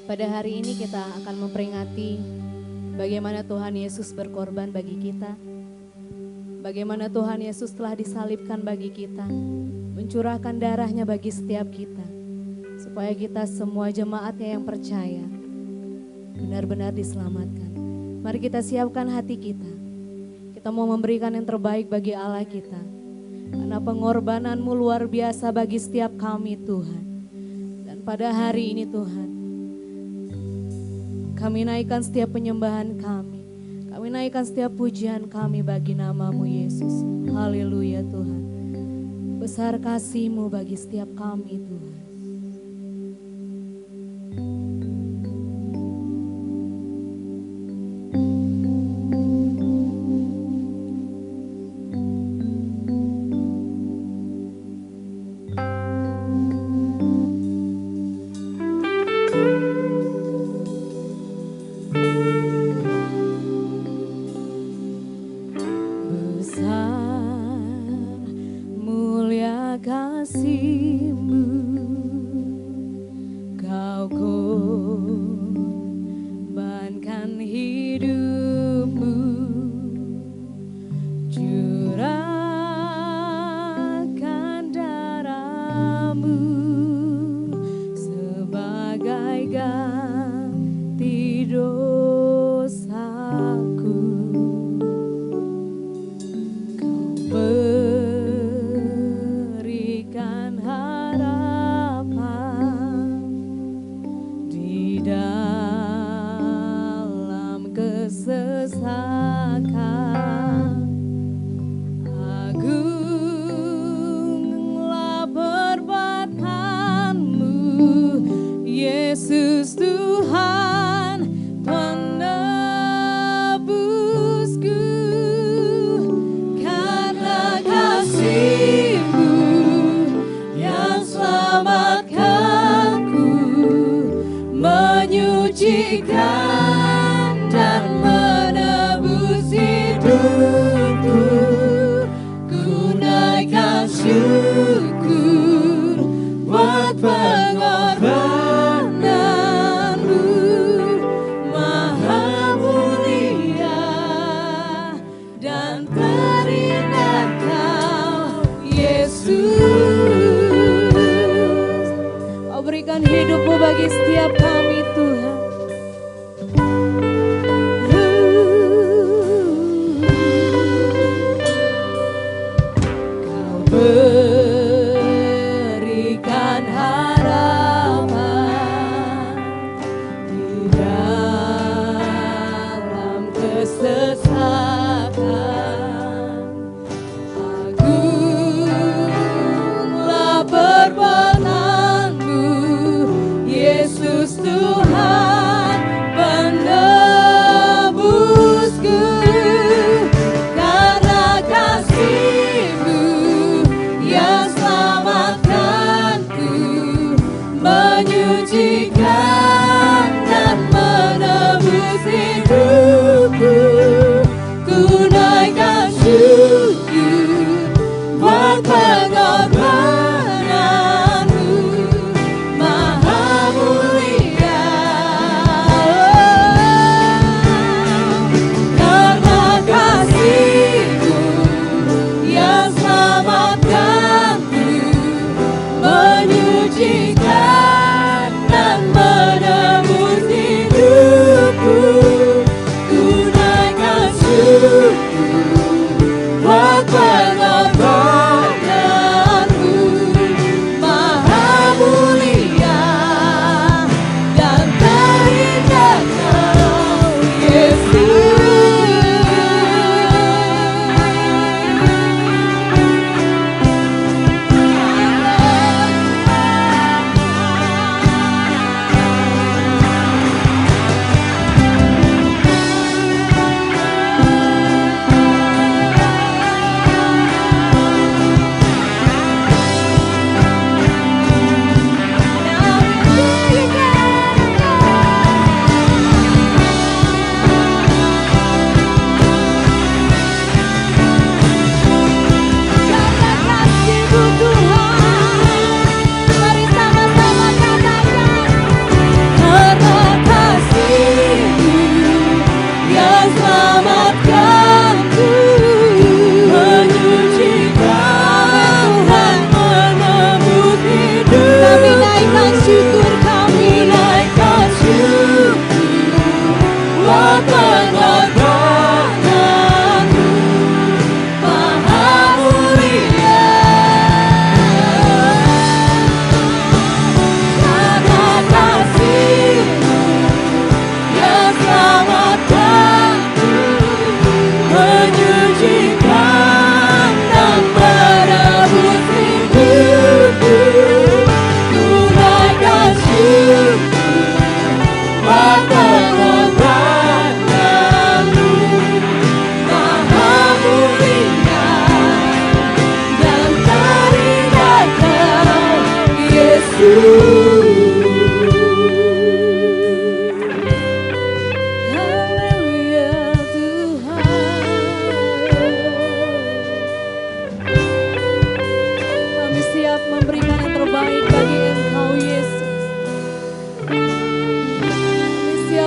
Pada hari ini kita akan memperingati bagaimana Tuhan Yesus berkorban bagi kita. Bagaimana Tuhan Yesus telah disalibkan bagi kita, mencurahkan darahnya bagi setiap kita. Supaya kita semua jemaatnya yang percaya benar-benar diselamatkan. Mari kita siapkan hati kita. Kita mau memberikan yang terbaik bagi Allah kita. Karena pengorbananmu luar biasa bagi setiap kami Tuhan. Dan pada hari ini Tuhan, kami naikkan setiap penyembahan kami. Kami naikkan setiap pujian kami bagi namamu Yesus. Haleluya Tuhan. Besar kasih-Mu bagi setiap kami Tuhan. Menyucikan dan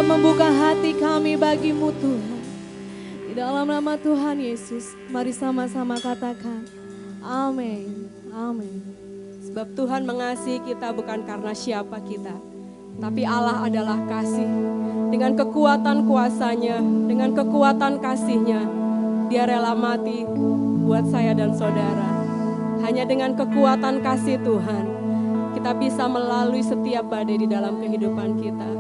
Membuka hati kami bagimu Tuhan. Di dalam nama Tuhan Yesus, mari sama-sama katakan, amin, amin. Sebab Tuhan mengasihi kita bukan karena siapa kita, tapi Allah adalah kasih. Dengan kekuatan kuasanya, dengan kekuatan kasihnya, Dia rela mati buat saya dan saudara. Hanya dengan kekuatan kasih Tuhan, kita bisa melalui setiap badai di dalam kehidupan kita.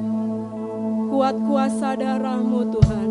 Kuat kuasa darah-Mu Tuhan.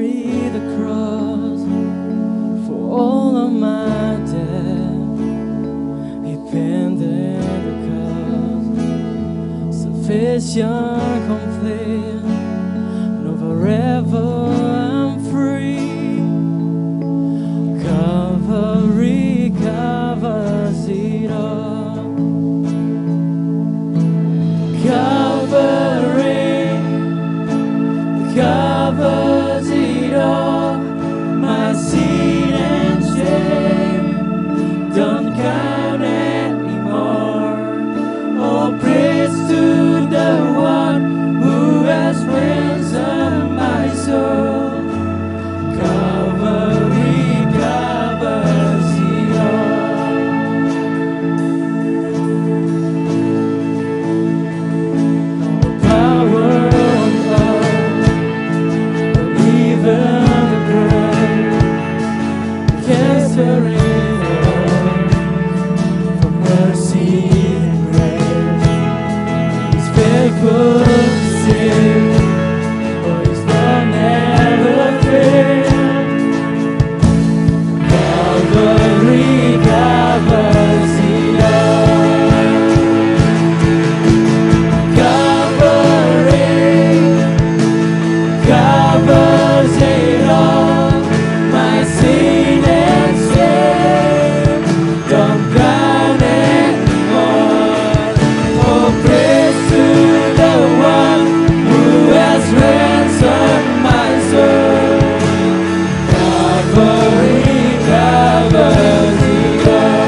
carry the cross for all of my debt. He pinned the cost, sufficient, complete. No, forever I'm free. Calvary covers it all. Calvary covers it all. My sin and shame don't count anymore. Oh, praise to the one who has ransomed my soul. Calvary covers it all. No power on earth, even the grave, can separate from mercy and grace. He's faithful to save, for His love never fails. Calvary covers it all. Calvary covers it all. My sin and shame don't count anymore. Oh, praise to the one who has ransomed my soul. Calvary covers it all.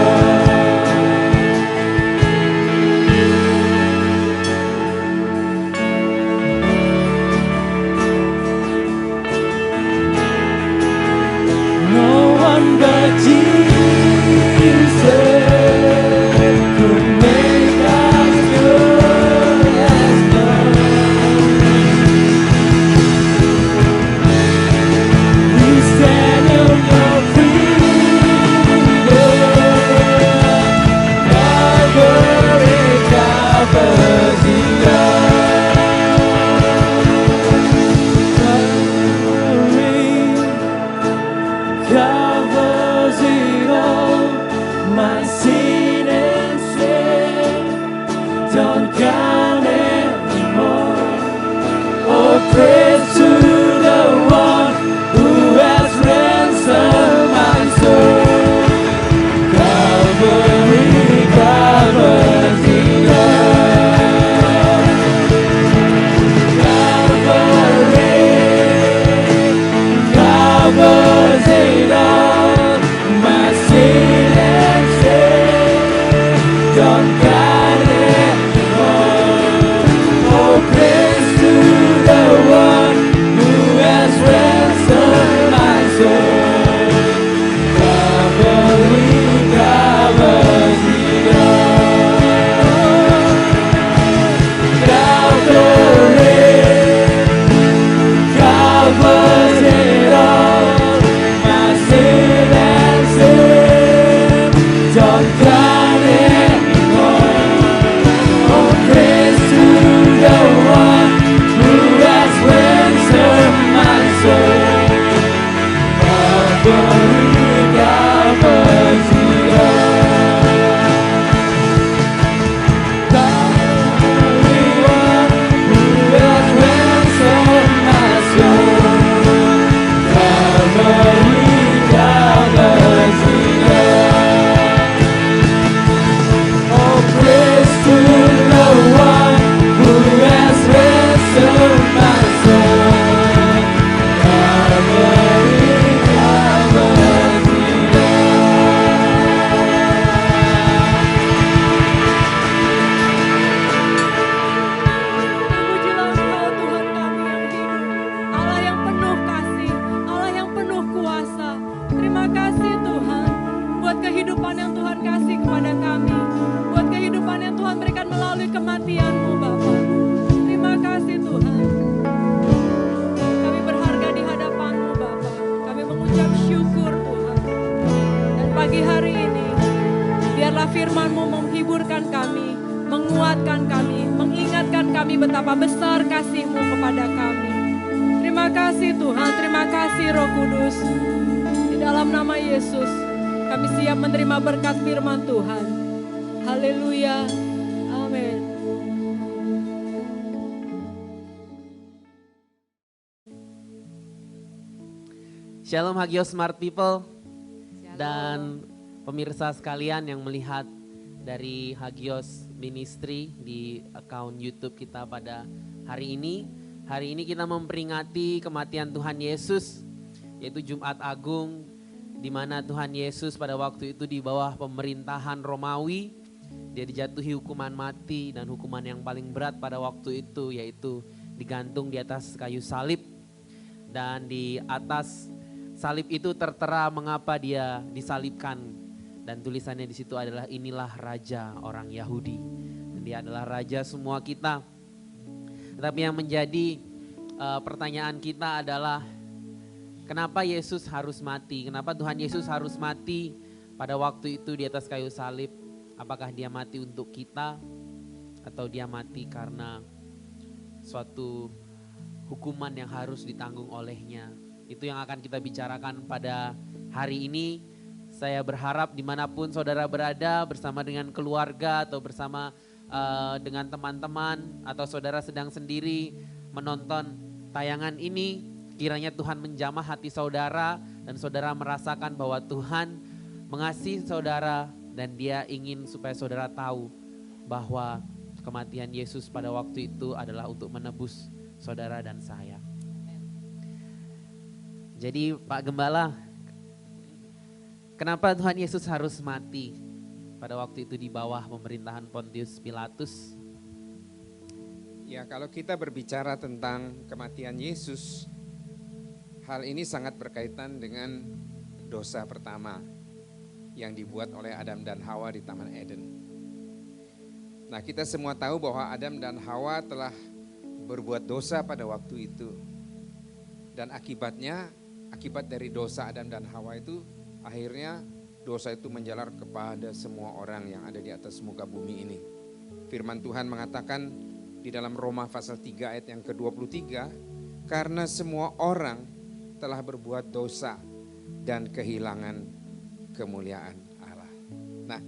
No one but Jesus could make us good as gold. We stand in your freedom. Calvary covers it all. Calvary covers it all. My sin and shame don't count anymore. Oh, praise to the one who has ransomed my soul. Calvary covers it all. Calvary covers it all. My sin and shame don't count anymore. Oh, praise to the one who has ransomed my soul. Calvary covers it all. Calvary covers it all. My sin and shame don't count anymore. Oh, praise to the one who has ransomed my soul. Calvary covers it all. Calvary one who has ransomed my soul. Calvary covers it all. Oh, praise to the one who has ransomed my soul. Calvary covers it Pujilah Engkau Tuhan kami yang hidup, Allah yang penuh kasih, Allah yang penuh kuasa. Terima kasih Tuhan buat kehidupan yang Tuhan kasih kepada kami, buat kehidupan yang Tuhan berikan melalui kematian-Mu Bapa. Terima kasih Tuhan. Kami berharga di hadapan-Mu Bapa. Kami mengucap syukur Tuhan. Dan pagi hari ini biarlah firman-Mu menghiburkan kami, menguatkan kami, mengingatkan kami betapa besar kasih-Mu kepada kami. Terima Terima kasih Tuhan, terima kasih Roh Kudus. Di dalam nama Yesus, kami siap menerima berkat firman Tuhan. Haleluya, amin. Shalom Hagios Smart People dan pemirsa sekalian yang melihat dari Hagios Ministry di akun YouTube kita pada hari ini. Hari ini kita memperingati kematian Tuhan Yesus, yaitu Jumat Agung, di mana Tuhan Yesus pada waktu itu di bawah pemerintahan Romawi, dia dijatuhi hukuman mati dan hukuman yang paling berat pada waktu itu yaitu digantung di atas kayu salib. Dan di atas salib itu tertera mengapa dia disalibkan, dan tulisannya di situ adalah inilah raja orang Yahudi. Dan dia adalah raja semua kita. Tetapi yang menjadi pertanyaan kita adalah kenapa Yesus harus mati? Kenapa Tuhan Yesus harus mati pada waktu itu di atas kayu salib? Apakah dia mati untuk kita atau dia mati karena suatu hukuman yang harus ditanggung olehnya? Itu yang akan kita bicarakan pada hari ini. Saya berharap dimanapun saudara berada, bersama dengan keluarga atau bersama dengan teman-teman, atau saudara sedang sendiri menonton tayangan ini, kiranya Tuhan menjamah hati saudara dan saudara merasakan bahwa Tuhan mengasihi saudara dan dia ingin supaya saudara tahu bahwa kematian Yesus pada waktu itu adalah untuk menebus saudara dan saya. Jadi Pak Gembala, kenapa Tuhan Yesus harus mati pada waktu itu di bawah pemerintahan Pontius Pilatus? Ya, kalau kita berbicara tentang kematian Yesus, hal ini sangat berkaitan dengan dosa pertama yang dibuat oleh Adam dan Hawa di Taman Eden. Nah, kita semua tahu bahwa Adam dan Hawa telah berbuat dosa pada waktu itu. Dan akibat dari dosa Adam dan Hawa itu, akhirnya dosa itu menjalar kepada semua orang yang ada di atas muka bumi ini. Firman Tuhan mengatakan di dalam Roma pasal 3 ayat yang ke-23, karena semua orang telah berbuat dosa dan kehilangan kemuliaan Allah. Nah,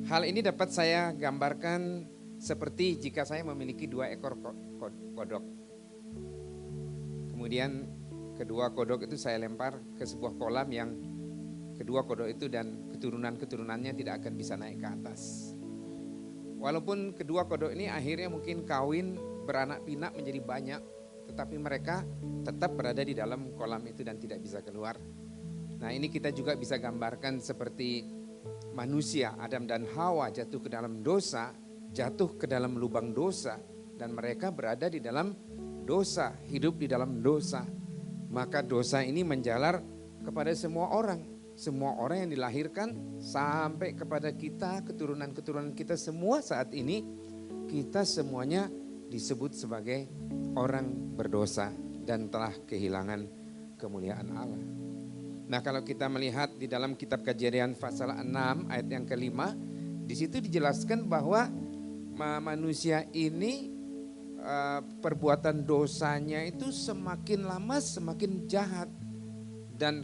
hal ini dapat saya gambarkan seperti jika saya memiliki 2 ekor kodok. Kemudian kedua kodok itu saya lempar ke sebuah kolam yang kedua kodok itu dan keturunan-keturunannya tidak akan bisa naik ke atas. Walaupun kedua kodok ini akhirnya mungkin kawin, beranak pinak menjadi banyak, tetapi mereka tetap berada di dalam kolam itu dan tidak bisa keluar. Nah, ini kita juga bisa gambarkan seperti manusia, Adam dan Hawa jatuh ke dalam dosa, jatuh ke dalam lubang dosa, dan mereka berada di dalam dosa, hidup di dalam dosa. Maka dosa ini menjalar kepada semua orang. Semua orang yang dilahirkan sampai kepada kita, keturunan-keturunan kita semua saat ini, kita semuanya disebut sebagai orang berdosa dan telah kehilangan kemuliaan Allah. Nah, kalau kita melihat di dalam kitab Kejadian pasal 6 ayat yang ke-5, di situ dijelaskan bahwa manusia ini perbuatan dosanya itu semakin lama semakin jahat, dan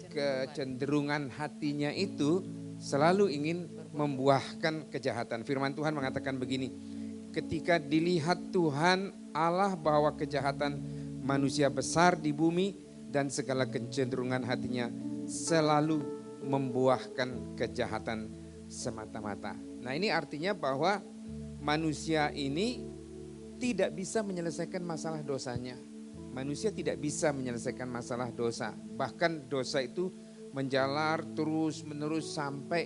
kecenderungan hatinya itu selalu ingin membuahkan kejahatan. Firman Tuhan mengatakan begini, ketika dilihat Tuhan Allah bahwa kejahatan manusia besar di bumi dan segala kecenderungan hatinya selalu membuahkan kejahatan semata-mata. Nah, ini artinya bahwa manusia ini tidak bisa menyelesaikan masalah dosanya. Manusia tidak bisa menyelesaikan masalah dosa. Bahkan dosa itu menjalar terus menerus sampai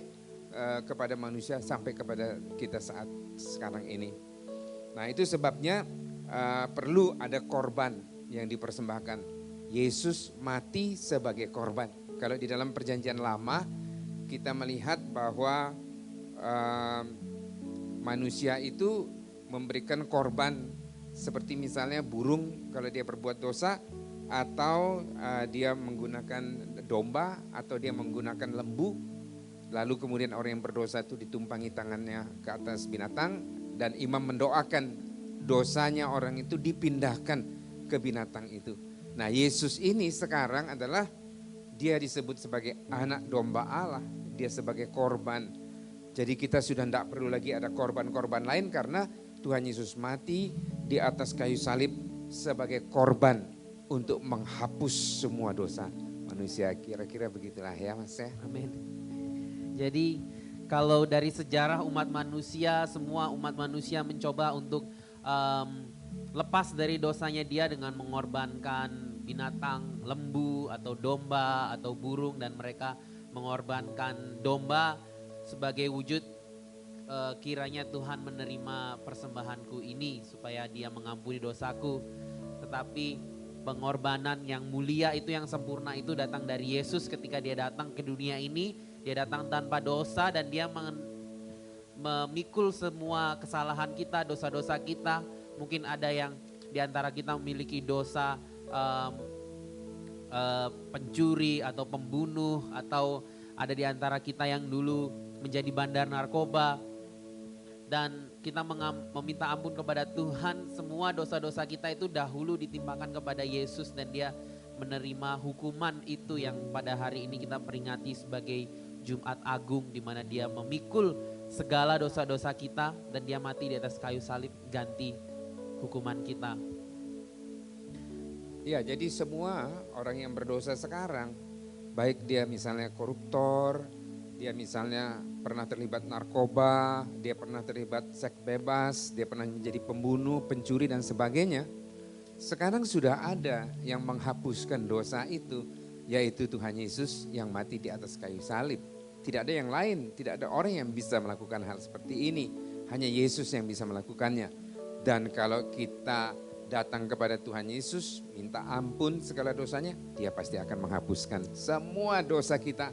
kepada manusia, sampai kepada kita saat sekarang ini. Nah, itu sebabnya perlu ada korban yang dipersembahkan. Yesus mati sebagai korban. Kalau di dalam perjanjian lama kita melihat bahwa manusia itu memberikan korban, seperti misalnya burung kalau dia berbuat dosa, atau dia menggunakan domba, atau dia menggunakan lembu. Lalu kemudian orang yang berdosa itu ditumpangi tangannya ke atas binatang, dan imam mendoakan dosanya orang itu dipindahkan ke binatang itu. Nah, Yesus ini sekarang adalah dia disebut sebagai anak domba Allah, dia sebagai korban. Jadi kita sudah tidak perlu lagi ada korban-korban lain karena Tuhan Yesus mati di atas kayu salib sebagai korban untuk menghapus semua dosa manusia. Kira-kira begitulah ya Mas ya. Amin. Jadi kalau dari sejarah umat manusia, semua umat manusia mencoba untuk lepas dari dosanya dia dengan mengorbankan binatang, lembu atau domba atau burung, dan mereka mengorbankan domba sebagai wujud kiranya Tuhan menerima persembahanku ini supaya dia mengampuni dosaku. Tetapi pengorbanan yang mulia itu, yang sempurna itu datang dari Yesus ketika dia datang ke dunia ini. Dia datang tanpa dosa dan dia memikul semua kesalahan kita, dosa-dosa kita. Mungkin ada yang di antara kita memiliki dosa pencuri atau pembunuh, atau ada di antara kita yang dulu menjadi bandar narkoba. Dan kita meminta ampun kepada Tuhan, semua dosa-dosa kita itu dahulu ditimpakan kepada Yesus dan dia menerima hukuman itu yang pada hari ini kita peringati sebagai Jumat Agung, di mana dia memikul segala dosa-dosa kita dan dia mati di atas kayu salib ganti hukuman kita. Ya, jadi semua orang yang berdosa sekarang, baik dia misalnya koruptor, dia misalnya pernah terlibat narkoba, dia pernah terlibat seks bebas, dia pernah menjadi pembunuh, pencuri dan sebagainya. Sekarang sudah ada yang menghapuskan dosa itu, yaitu Tuhan Yesus yang mati di atas kayu salib. Tidak ada yang lain, tidak ada orang yang bisa melakukan hal seperti ini. Hanya Yesus yang bisa melakukannya. Dan kalau kita datang kepada Tuhan Yesus, minta ampun segala dosanya, dia pasti akan menghapuskan semua dosa kita.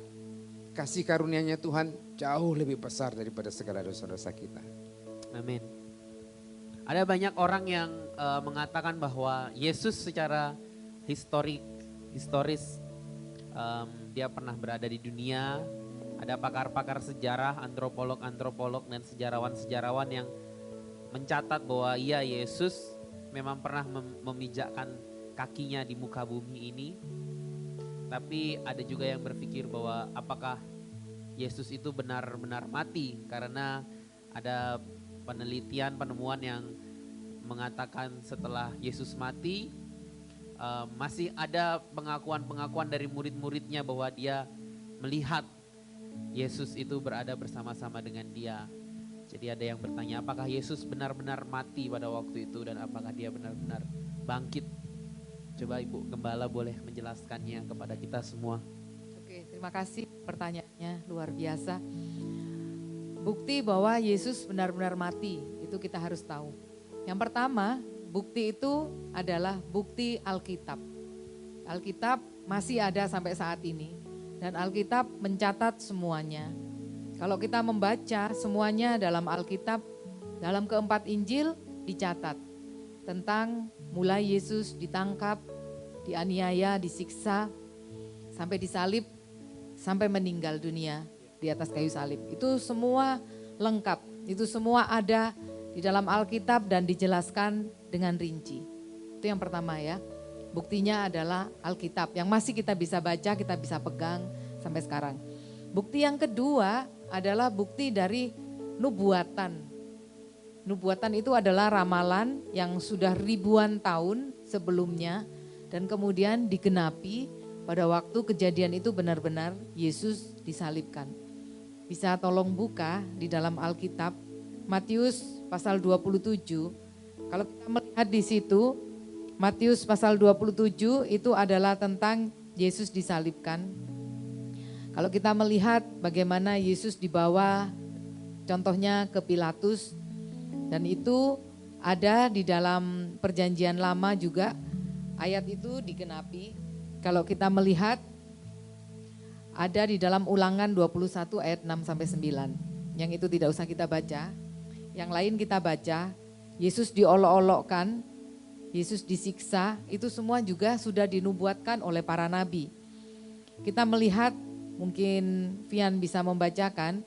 Kasih karunia-Nya Tuhan jauh lebih besar daripada segala dosa-dosa kita. Amin. Ada banyak orang yang mengatakan bahwa Yesus secara historis dia pernah berada di dunia. Ada pakar-pakar sejarah, antropolog dan sejarawan-sejarawan yang mencatat bahwa iya, Yesus memang pernah memijakkan kakinya di muka bumi ini. Tapi ada juga yang berpikir bahwa apakah Yesus itu benar-benar mati, karena ada penelitian, penemuan yang mengatakan setelah Yesus mati masih ada pengakuan-pengakuan dari murid-muridnya bahwa dia melihat Yesus itu berada bersama-sama dengan dia. Jadi ada yang bertanya, apakah Yesus benar-benar mati pada waktu itu dan apakah dia benar-benar bangkit? Coba Ibu Gembala boleh menjelaskannya kepada kita semua. Oke, terima kasih pertanyaannya, luar biasa. Bukti bahwa Yesus benar-benar mati, itu kita harus tahu. Yang pertama, bukti itu adalah bukti Alkitab. Alkitab masih ada sampai saat ini dan Alkitab mencatat semuanya. Kalau kita membaca semuanya dalam Alkitab, dalam keempat Injil dicatat tentang mulai Yesus ditangkap, dianiaya, disiksa, sampai disalib, sampai meninggal dunia di atas kayu salib. Itu semua lengkap, itu semua ada di dalam Alkitab dan dijelaskan dengan rinci. Itu yang pertama ya. Buktinya adalah Alkitab yang masih kita bisa baca, kita bisa pegang sampai sekarang. Bukti yang kedua adalah bukti dari nubuatan. Nubuatan itu adalah ramalan yang sudah ribuan tahun sebelumnya dan kemudian digenapi pada waktu kejadian itu benar-benar Yesus disalibkan. Bisa tolong buka di dalam Alkitab Matius pasal 27. Kalau kita melihat di situ Matius pasal 27 itu adalah tentang Yesus disalibkan. Kalau kita melihat bagaimana Yesus dibawa contohnya ke Pilatus dan itu ada di dalam perjanjian lama juga ayat itu digenapi. Kalau kita melihat ada di dalam Ulangan 21 ayat 6 sampai 9. Yang itu tidak usah kita baca. Yang lain kita baca, Yesus diolok-olokkan, Yesus disiksa, itu semua juga sudah dinubuatkan oleh para nabi. Kita melihat, mungkin Vian bisa membacakan,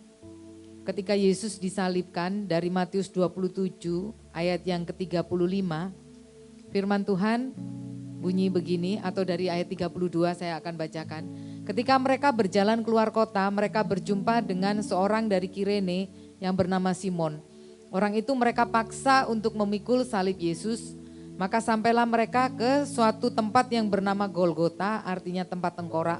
ketika Yesus disalibkan dari Matius 27 ayat yang ke-35, Firman Tuhan bunyi begini, atau dari ayat 32 saya akan bacakan. Ketika mereka berjalan keluar kota, mereka berjumpa dengan seorang dari Kirene yang bernama Simon. Orang itu mereka paksa untuk memikul salib Yesus. Maka sampailah mereka ke suatu tempat yang bernama Golgota, artinya tempat tengkorak.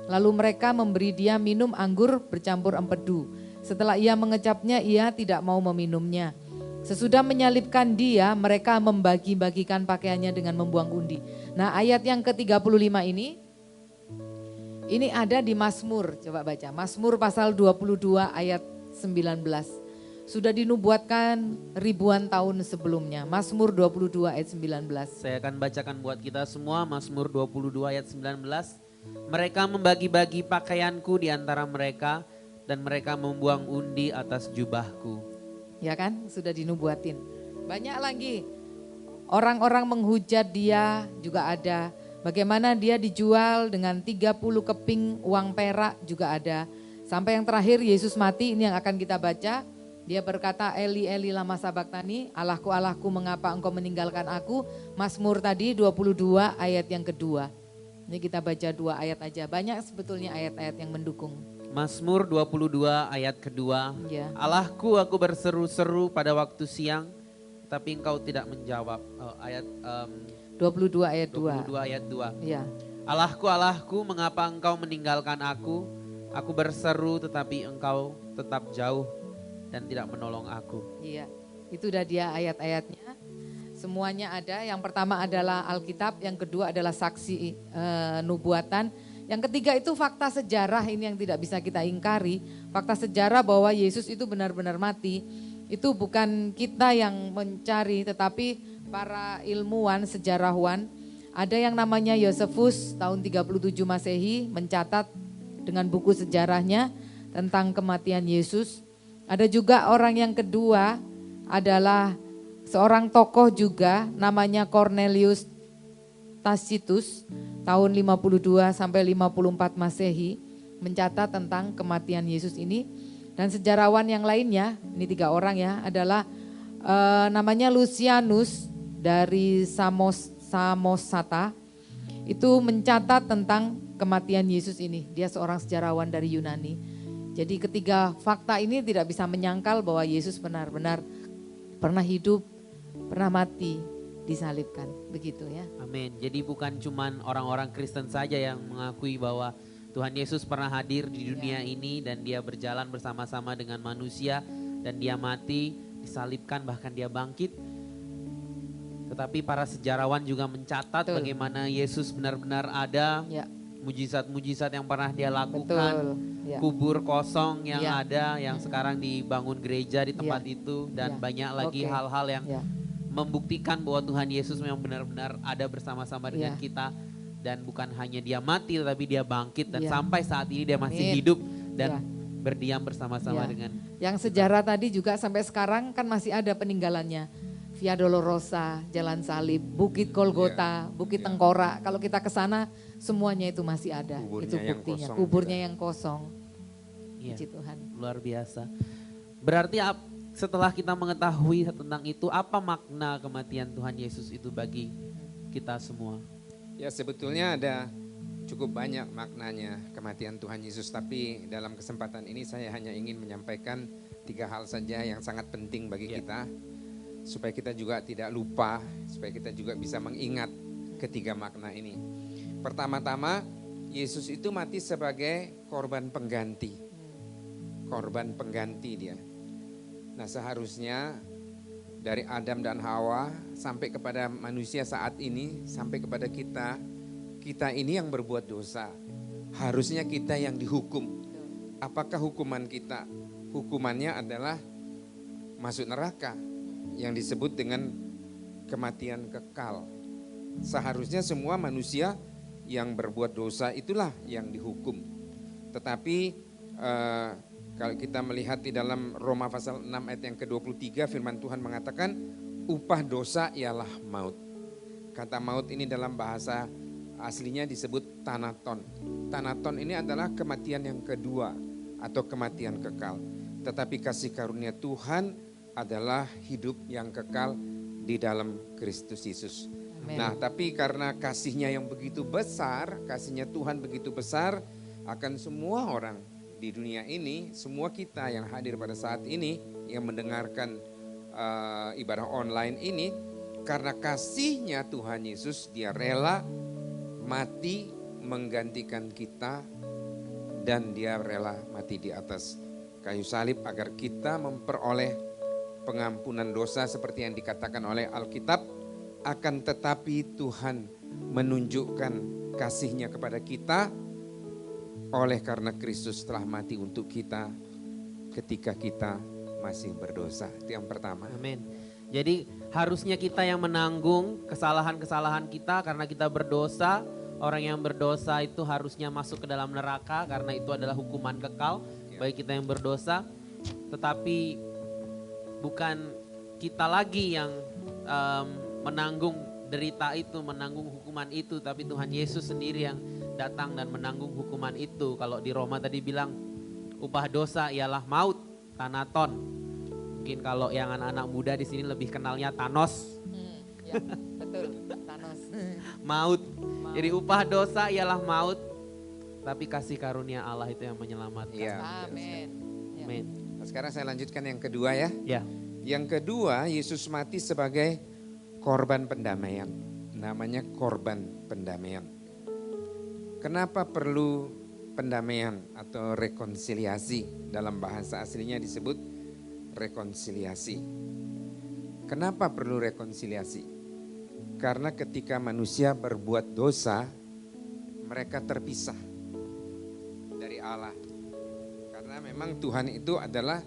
Lalu mereka memberi dia minum anggur bercampur empedu. Setelah ia mengecapnya, ia tidak mau meminumnya. Sesudah menyalibkan dia, mereka membagi-bagikan pakaiannya dengan membuang undi. Nah, ayat yang ke-35 ini ada di Mazmur, coba baca. Mazmur pasal 22 ayat 19. Sudah dinubuatkan ribuan tahun sebelumnya. Mazmur 22 ayat 19. Saya akan bacakan buat kita semua Mazmur 22 ayat 19. Mereka membagi-bagi pakaianku di antara mereka dan mereka membuang undi atas jubahku. Ya kan, sudah dinubuatin. Banyak lagi orang-orang menghujat dia juga ada. Bagaimana dia dijual dengan 30 keping uang perak juga ada. Sampai yang terakhir Yesus mati, ini yang akan kita baca. Dia berkata, Eli Eli lama sabaktani, Allahku Allahku mengapa engkau meninggalkan aku. Mazmur tadi 22 ayat yang kedua. Ini kita baca 2 ayat aja, banyak sebetulnya ayat-ayat yang mendukung. Mazmur 22 ayat kedua. Ya. Allahku, aku berseru-seru pada waktu siang, tapi engkau tidak menjawab. Ayat 22 ayat 2. 22 ayat 2. Ya. Allahku, Allahku, mengapa engkau meninggalkan aku? Aku berseru tetapi engkau tetap jauh dan tidak menolong aku. Iya, itu udah dia ayat-ayatnya. Semuanya ada. Yang pertama adalah Alkitab, yang kedua adalah saksi nubuatan. Yang ketiga itu fakta sejarah, ini yang tidak bisa kita ingkari. Fakta sejarah bahwa Yesus itu benar-benar mati. Itu bukan kita yang mencari, tetapi para ilmuwan, sejarawan. Ada yang namanya Yosefus tahun 37 Masehi mencatat dengan buku sejarahnya tentang kematian Yesus. Ada juga orang yang kedua adalah seorang tokoh juga namanya Cornelius Tacitus tahun 52 sampai 54 Masehi mencatat tentang kematian Yesus ini. Dan sejarawan yang lainnya, ini 3 orang ya, adalah namanya Lucianus dari Samosata. Itu mencatat tentang kematian Yesus ini. Dia seorang sejarawan dari Yunani. Jadi ketiga fakta ini tidak bisa menyangkal bahwa Yesus benar-benar pernah hidup, pernah mati, disalibkan. Begitu ya. Amin. Jadi bukan cuman orang-orang Kristen saja yang mengakui bahwa Tuhan Yesus pernah hadir di dunia ini dan dia berjalan bersama-sama dengan manusia dan dia mati, disalibkan, bahkan dia bangkit. Tetapi para sejarawan juga mencatat bagaimana Yesus benar-benar ada. Ya. Mujizat-mujizat yang pernah dia lakukan, Ya. kubur kosong yang Ya. ada, yang sekarang dibangun gereja di tempat itu, dan banyak lagi hal-hal yang membuktikan bahwa Tuhan Yesus memang benar-benar ada bersama-sama dengan kita, dan bukan hanya dia mati, tetapi dia bangkit, dan sampai saat ini dia masih hidup dan berdiam bersama-sama dengan. Yang sejarah tadi juga sampai sekarang kan masih ada peninggalannya. Via Dolorosa, Jalan Salib, Bukit Golgota, Bukit Tengkorak. Kalau kita ke sana semuanya itu masih ada. Kuburnya itu yang buktinya. kosong Kuburnya juga. yang kosong. Iya, Puji Tuhan. luar biasa. Berarti setelah kita mengetahui tentang itu, apa makna kematian Tuhan Yesus itu bagi kita semua? Ya sebetulnya ada cukup banyak maknanya kematian Tuhan Yesus. Tapi dalam kesempatan ini saya hanya ingin menyampaikan 3 hal saja yang sangat penting bagi kita. Supaya kita juga tidak lupa, supaya kita juga bisa mengingat ketiga makna ini. Pertama-tama, Yesus itu mati sebagai korban pengganti. Korban pengganti dia. Nah seharusnya dari Adam dan Hawa sampai kepada manusia saat ini, sampai kepada kita, kita ini yang berbuat dosa. Harusnya kita yang dihukum. Apakah hukuman kita? Hukumannya adalah masuk neraka. Yang disebut dengan kematian kekal. Seharusnya semua manusia yang berbuat dosa itulah yang dihukum. Tetapi kalau kita melihat di dalam Roma pasal 6 ayat yang ke-23 firman Tuhan mengatakan upah dosa ialah maut. Kata maut ini dalam bahasa aslinya disebut thanaton. Thanaton ini adalah kematian yang kedua atau kematian kekal. Tetapi kasih karunia Tuhan adalah hidup yang kekal di dalam Kristus Yesus. Amin. Nah, tapi karena kasihnya yang begitu besar, kasihnya Tuhan begitu besar akan semua orang di dunia ini, semua kita yang hadir pada saat ini, yang mendengarkan ibadah online ini, karena kasihnya Tuhan Yesus, dia rela mati menggantikan kita, dan dia rela mati di atas kayu salib agar kita memperoleh pengampunan dosa seperti yang dikatakan oleh Alkitab. Akan tetapi Tuhan menunjukkan kasihnya kepada kita oleh karena Kristus telah mati untuk kita ketika kita masih berdosa. Itu yang pertama. Amin. Jadi harusnya kita yang menanggung kesalahan-kesalahan kita karena kita berdosa. Orang yang berdosa itu harusnya masuk ke dalam neraka karena itu adalah hukuman kekal bagi kita yang berdosa. Tetapi bukan kita lagi yang menanggung derita itu, menanggung hukuman itu, tapi Tuhan Yesus sendiri yang datang dan menanggung hukuman itu. Kalau di Roma tadi bilang upah dosa ialah maut, Thanaton. Mungkin kalau yang anak-anak muda di sini lebih kenalnya Thanos. Ya, betul, Thanos. Maut. Jadi upah dosa ialah maut, tapi kasih karunia Allah itu yang menyelamatkan. Iya. Amin. Ya. Amin. Nah, sekarang saya lanjutkan yang kedua ya. Ya. Yang kedua, Yesus mati sebagai korban pendamaian. Namanya korban pendamaian. Kenapa perlu pendamaian atau rekonsiliasi? Dalam bahasa aslinya disebut rekonsiliasi. Kenapa perlu rekonsiliasi? Karena ketika manusia berbuat dosa, mereka terpisah dari Allah. Karena memang Tuhan itu adalah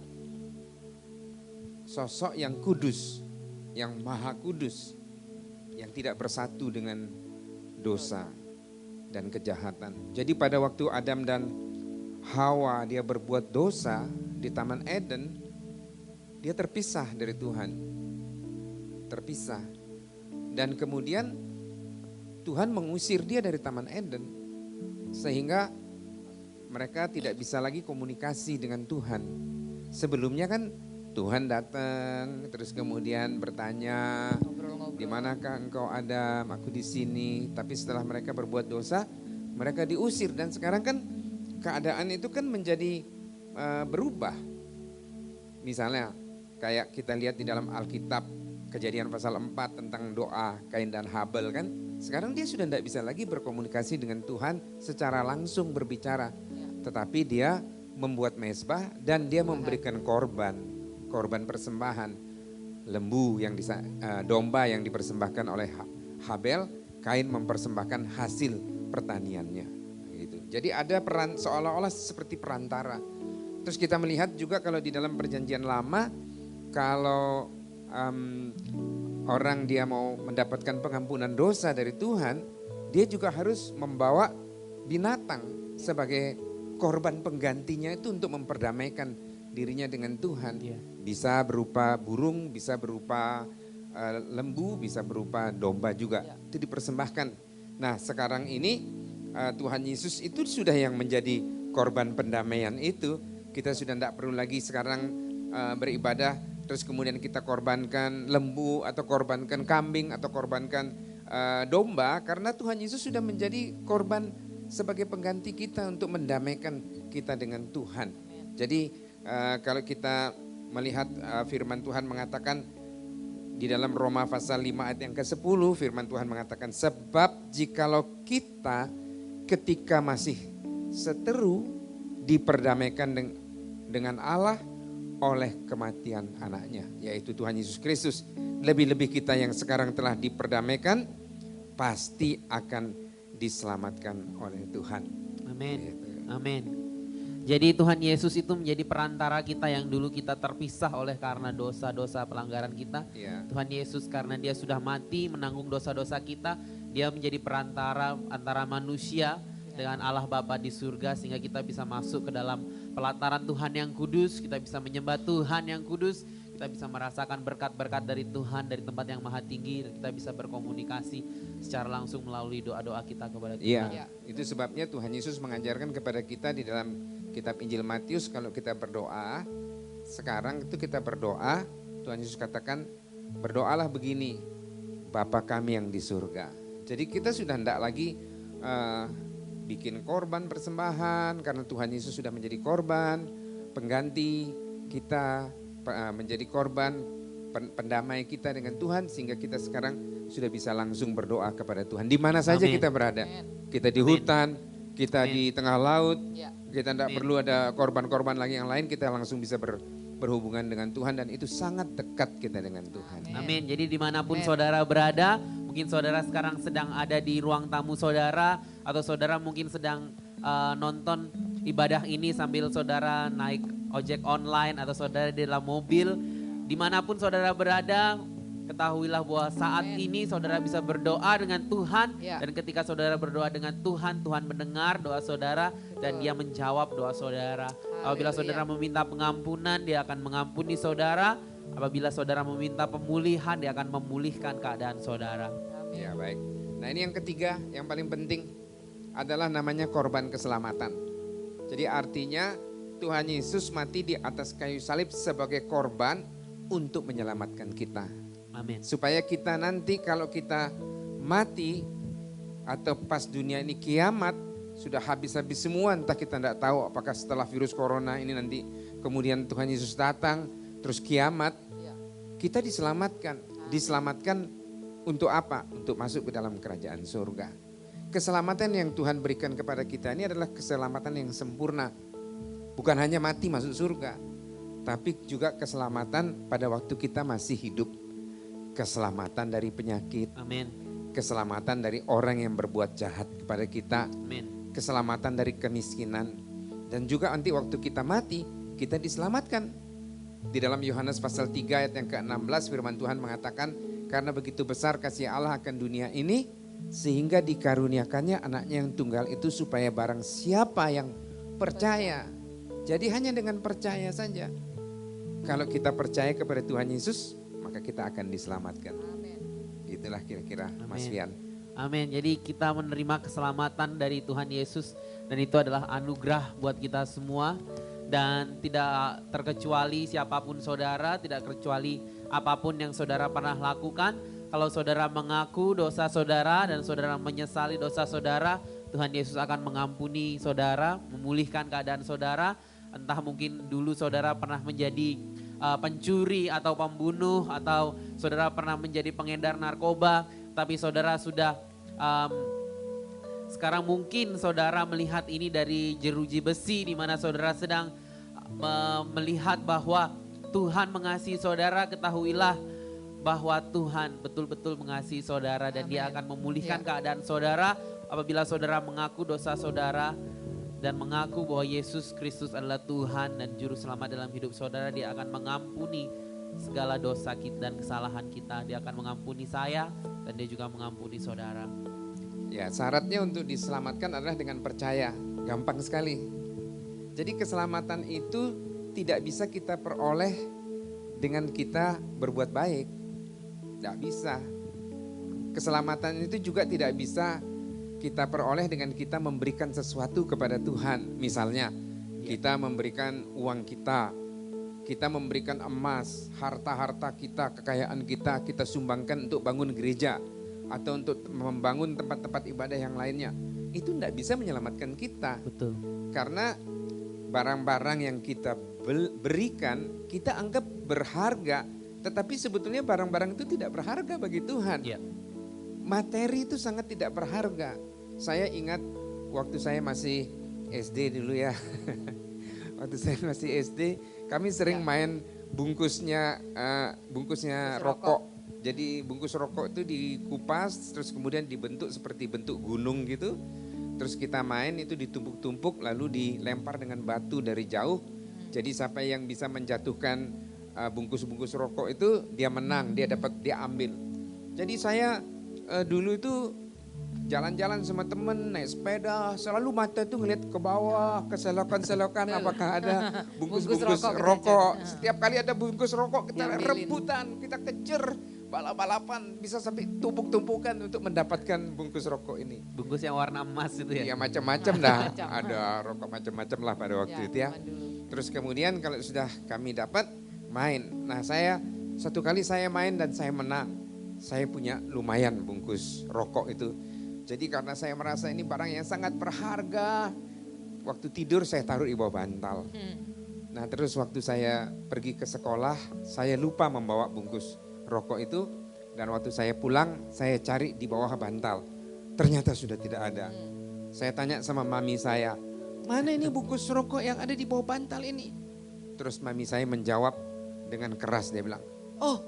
sosok yang kudus, yang maha kudus, yang tidak bersatu dengan dosa dan kejahatan. Jadi pada waktu Adam dan Hawa dia berbuat dosa di Taman Eden, dia terpisah dari Tuhan. Terpisah. Dan kemudian Tuhan mengusir dia dari Taman Eden. Sehingga mereka tidak bisa lagi komunikasi dengan Tuhan. Sebelumnya kan Tuhan datang terus kemudian bertanya, di manakah engkau Adam? Aku di sini. Tapi setelah mereka berbuat dosa, mereka diusir. Dan sekarang kan keadaan itu kan menjadi berubah. Misalnya kayak kita lihat di dalam Alkitab, Kejadian pasal 4 tentang doa Kain dan Habel kan. Sekarang dia sudah tidak bisa lagi berkomunikasi dengan Tuhan secara langsung berbicara. Tetapi dia membuat mezbah dan dia memberikan korban persembahan. Lembu yang domba yang dipersembahkan oleh Habel, Kain mempersembahkan hasil pertaniannya. Gitu. Jadi ada peran seolah-olah seperti perantara. Terus kita melihat juga kalau di dalam Perjanjian Lama, kalau orang dia mau mendapatkan pengampunan dosa dari Tuhan, dia juga harus membawa binatang sebagai korban penggantinya itu untuk memperdamaikan dirinya dengan Tuhan. Bisa berupa burung, bisa berupa lembu, bisa berupa domba juga. Itu dipersembahkan. Nah sekarang ini Tuhan Yesus itu sudah yang menjadi korban pendamaian itu. Kita sudah tidak perlu lagi sekarang beribadah terus kemudian kita korbankan lembu atau korbankan kambing atau korbankan domba, karena Tuhan Yesus sudah menjadi korban sebagai pengganti kita untuk mendamaikan kita dengan Tuhan. Jadi kalau kita melihat firman Tuhan mengatakan di dalam Roma pasal 5 ayat yang ke-10, firman Tuhan mengatakan, sebab jikalau kita ketika masih seteru diperdamaikan dengan Allah oleh kematian anaknya, yaitu Tuhan Yesus Kristus. Lebih-lebih kita yang sekarang telah diperdamaikan, pasti akan diselamatkan oleh Tuhan. Amin. Gitu. Amin. Jadi Tuhan Yesus itu menjadi perantara kita yang dulu kita terpisah oleh karena dosa-dosa pelanggaran kita. Ya. Tuhan Yesus karena dia sudah mati menanggung dosa-dosa kita, dia menjadi perantara antara manusia dengan Allah Bapa di surga sehingga kita bisa masuk ke dalam pelataran Tuhan yang kudus, kita bisa menyembah Tuhan yang kudus, kita bisa merasakan berkat-berkat dari Tuhan dari tempat yang maha tinggi, dan kita bisa berkomunikasi secara langsung melalui doa-doa kita kepada Tuhan. Iya, itu sebabnya Tuhan Yesus mengajarkan kepada kita di dalam kitab Injil Matius, kalau kita berdoa, sekarang itu kita berdoa, Tuhan Yesus katakan, berdoalah begini, Bapa kami yang di surga. Jadi kita sudah tidak lagi bikin korban persembahan karena Tuhan Yesus sudah menjadi korban pengganti kita, menjadi korban pendamai kita dengan Tuhan, sehingga kita sekarang sudah bisa langsung berdoa kepada Tuhan di mana saja Amin. kita berada. Kita di hutan, kita di tengah laut, kita tidak perlu ada korban-korban lagi yang lain, kita langsung bisa berhubungan dengan Tuhan, dan itu sangat dekat kita dengan Tuhan. Amin. Jadi dimanapun saudara berada, mungkin saudara sekarang sedang ada di ruang tamu saudara, atau saudara mungkin sedang nonton ibadah ini sambil saudara naik ojek online, atau saudara di dalam mobil. Dimanapun saudara berada, ketahuilah bahwa saat ini saudara bisa berdoa dengan Tuhan. Dan ketika saudara berdoa dengan Tuhan, Tuhan mendengar doa saudara dan Dia menjawab doa saudara. Apabila saudara meminta pengampunan, Dia akan mengampuni saudara. Apabila saudara meminta pemulihan, Dia akan memulihkan keadaan saudara. Ya, baik. Nah, ini yang ketiga, yang paling penting adalah namanya korban keselamatan. Jadi artinya Tuhan Yesus mati di atas kayu salib sebagai korban untuk menyelamatkan kita. Amin. Supaya kita nanti kalau kita mati atau pas dunia ini kiamat, sudah habis-habis semua, entah kita tidak tahu apakah setelah virus corona ini nanti kemudian Tuhan Yesus datang terus kiamat, kita diselamatkan. Diselamatkan untuk apa? Untuk masuk ke dalam kerajaan surga. Keselamatan yang Tuhan berikan kepada kita ini adalah keselamatan yang sempurna. Bukan hanya mati masuk surga, tapi juga keselamatan pada waktu kita masih hidup. Keselamatan dari penyakit. Amin. Keselamatan dari orang yang berbuat jahat kepada kita. Amin. Keselamatan dari kemiskinan. Dan juga nanti waktu kita mati, kita diselamatkan. Di dalam Yohanes pasal 3 ayat yang ke-16 firman Tuhan mengatakan, karena begitu besar kasih Allah akan dunia ini, sehingga dikaruniakannya anaknya yang tunggal itu supaya barang siapa yang percaya. Jadi hanya dengan percaya saja. Kalau kita percaya kepada Tuhan Yesus, maka kita akan diselamatkan. Itulah kira-kira Mas Fian. Amin. Jadi kita menerima keselamatan dari Tuhan Yesus, dan itu adalah anugerah buat kita semua. Dan tidak terkecuali siapapun saudara, tidak terkecuali apapun yang saudara pernah lakukan. Kalau saudara mengaku dosa saudara dan saudara menyesali dosa saudara, Tuhan Yesus akan mengampuni saudara, memulihkan keadaan saudara. Entah mungkin dulu saudara pernah menjadi pencuri atau pembunuh, atau saudara pernah menjadi pengedar narkoba, tapi saudara sudah sekarang mungkin saudara melihat ini dari jeruji besi, di mana saudara sedang melihat bahwa Tuhan mengasihi saudara. Ketahuilah bahwa Tuhan betul-betul mengasihi saudara, dan Dia akan memulihkan keadaan saudara apabila saudara mengaku dosa saudara dan mengaku bahwa Yesus Kristus adalah Tuhan dan Juru Selamat dalam hidup saudara. Dia akan mengampuni segala dosa kita dan kesalahan kita. Dia akan mengampuni saya, dan Dia juga mengampuni saudara. Ya, syaratnya untuk diselamatkan adalah dengan percaya. Gampang sekali. Jadi keselamatan itu tidak bisa kita peroleh dengan kita berbuat baik. Tidak bisa. Keselamatan itu juga tidak bisa kita peroleh dengan kita memberikan sesuatu kepada Tuhan. Misalnya kita memberikan uang kita memberikan emas, harta-harta kita, kekayaan kita sumbangkan untuk bangun gereja atau untuk membangun tempat-tempat ibadah yang lainnya. Itu tidak bisa menyelamatkan kita. Betul. Karena barang-barang yang kita berikan kita anggap berharga, tetapi sebetulnya barang-barang itu tidak berharga bagi Tuhan. Ya. Materi itu sangat tidak berharga. Saya ingat waktu saya masih SD dulu ya. Waktu saya masih SD, kami sering main bungkusnya rokok. Jadi bungkus rokok itu dikupas, terus kemudian dibentuk seperti bentuk gunung gitu. Terus kita main itu ditumpuk-tumpuk, lalu dilempar dengan batu dari jauh. Jadi siapa yang bisa menjatuhkan bungkus-bungkus rokok itu dia menang, dia ambil. Jadi saya dulu itu jalan-jalan sama temen, naik sepeda, selalu mata tuh ngeliat ke bawah, ke selokan-selokan apakah ada bungkus-bungkus rokok. Setiap kali ada bungkus rokok kita rebutan, kita kejar, balap-balapan, bisa sampai tumpuk-tumpukan untuk mendapatkan bungkus rokok ini. Bungkus yang warna emas itu ya? Iya, macam-macam dah, ada rokok macam-macam lah pada waktu itu ya. Terus kemudian kalau sudah kami dapat main, nah satu kali saya main dan saya menang. saya punya lumayan bungkus rokok itu. Jadi karena saya merasa ini barang yang sangat berharga, waktu tidur saya taruh di bawah bantal. Nah terus waktu saya pergi ke sekolah, saya lupa membawa bungkus rokok itu. Dan waktu saya pulang, saya cari di bawah bantal. Ternyata sudah tidak ada. Saya tanya sama mami saya, mana ini bungkus rokok yang ada di bawah bantal ini? Terus mami saya menjawab dengan keras, dia bilang, oh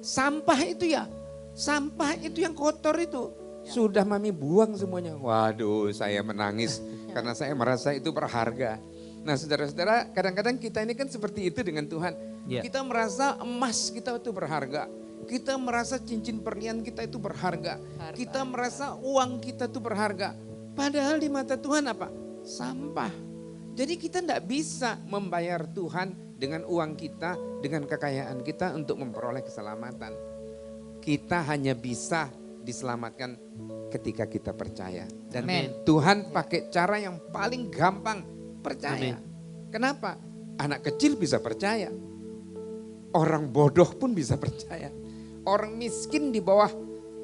sampah itu ya, sampah itu yang kotor itu. Sudah mami buang semuanya. Waduh, saya menangis karena saya merasa itu berharga. Nah saudara-saudara, kadang-kadang kita ini kan seperti itu dengan Tuhan. Kita merasa emas kita itu berharga. Kita merasa cincin perlian kita itu berharga. Kita merasa uang kita itu berharga. Padahal di mata Tuhan apa? Sampah. Jadi kita tidak bisa membayar Tuhan dengan uang kita, dengan kekayaan kita untuk memperoleh keselamatan. Kita hanya bisa diselamatkan ketika kita percaya. Dan Tuhan pakai cara yang paling gampang, percaya. Kenapa? Anak kecil bisa percaya. Orang bodoh pun bisa percaya. Orang miskin di bawah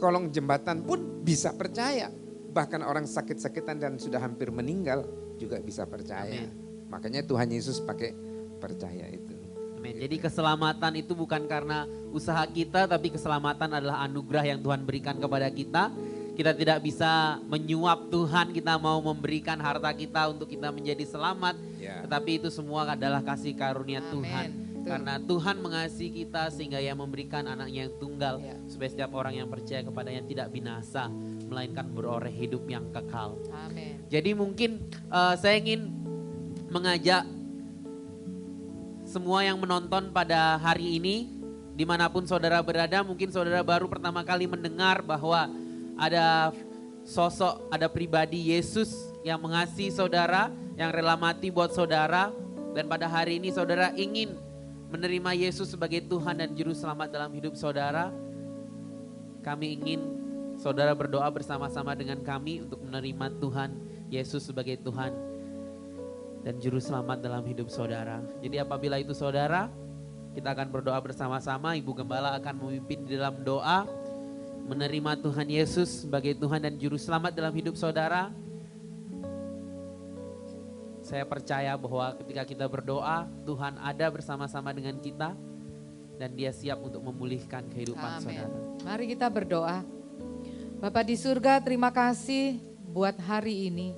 kolong jembatan pun bisa percaya. Bahkan orang sakit-sakitan dan sudah hampir meninggal juga bisa percaya. Makanya Tuhan Yesus pakai percaya itu. Amin. Jadi keselamatan itu bukan karena usaha kita, tapi keselamatan adalah anugerah yang Tuhan berikan kepada kita. Kita tidak bisa menyuap Tuhan, kita mau memberikan harta kita untuk kita menjadi selamat. Tetapi itu semua adalah kasih karunia Tuhan. Karena Tuhan mengasihi kita sehingga Ia memberikan anaknya yang tunggal. Supaya setiap orang yang percaya kepadanya tidak binasa, melainkan beroleh hidup yang kekal. Amin. Jadi mungkin saya ingin mengajak semua yang menonton pada hari ini, dimanapun saudara berada, mungkin saudara baru pertama kali mendengar bahwa ada sosok, ada pribadi Yesus yang mengasihi saudara, yang rela mati buat saudara. Dan pada hari ini saudara ingin menerima Yesus sebagai Tuhan dan Juru Selamat dalam hidup saudara. Kami ingin saudara berdoa bersama-sama dengan kami untuk menerima Tuhan Yesus sebagai Tuhan dan Juru Selamat dalam hidup saudara. Jadi apabila itu saudara, kita akan berdoa bersama-sama. Ibu Gembala akan memimpin di dalam doa menerima Tuhan Yesus sebagai Tuhan dan Juru Selamat dalam hidup saudara. Saya percaya bahwa ketika kita berdoa, Tuhan ada bersama-sama dengan kita dan Dia siap untuk memulihkan kehidupan saudara. Mari kita berdoa. Bapa di surga, terima kasih buat hari ini.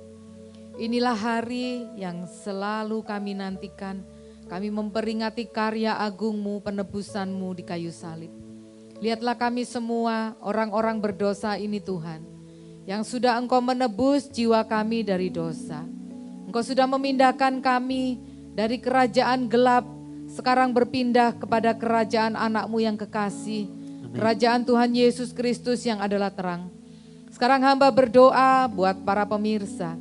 Inilah hari yang selalu kami nantikan. Kami memperingati karya agungmu, penebusanmu di kayu salib. Lihatlah kami semua orang-orang berdosa ini Tuhan, yang sudah Engkau menebus jiwa kami dari dosa. Engkau sudah memindahkan kami dari kerajaan gelap, sekarang berpindah kepada kerajaan anak-Mu yang kekasih. Kerajaan Tuhan Yesus Kristus yang adalah terang. Sekarang hamba berdoa buat para pemirsa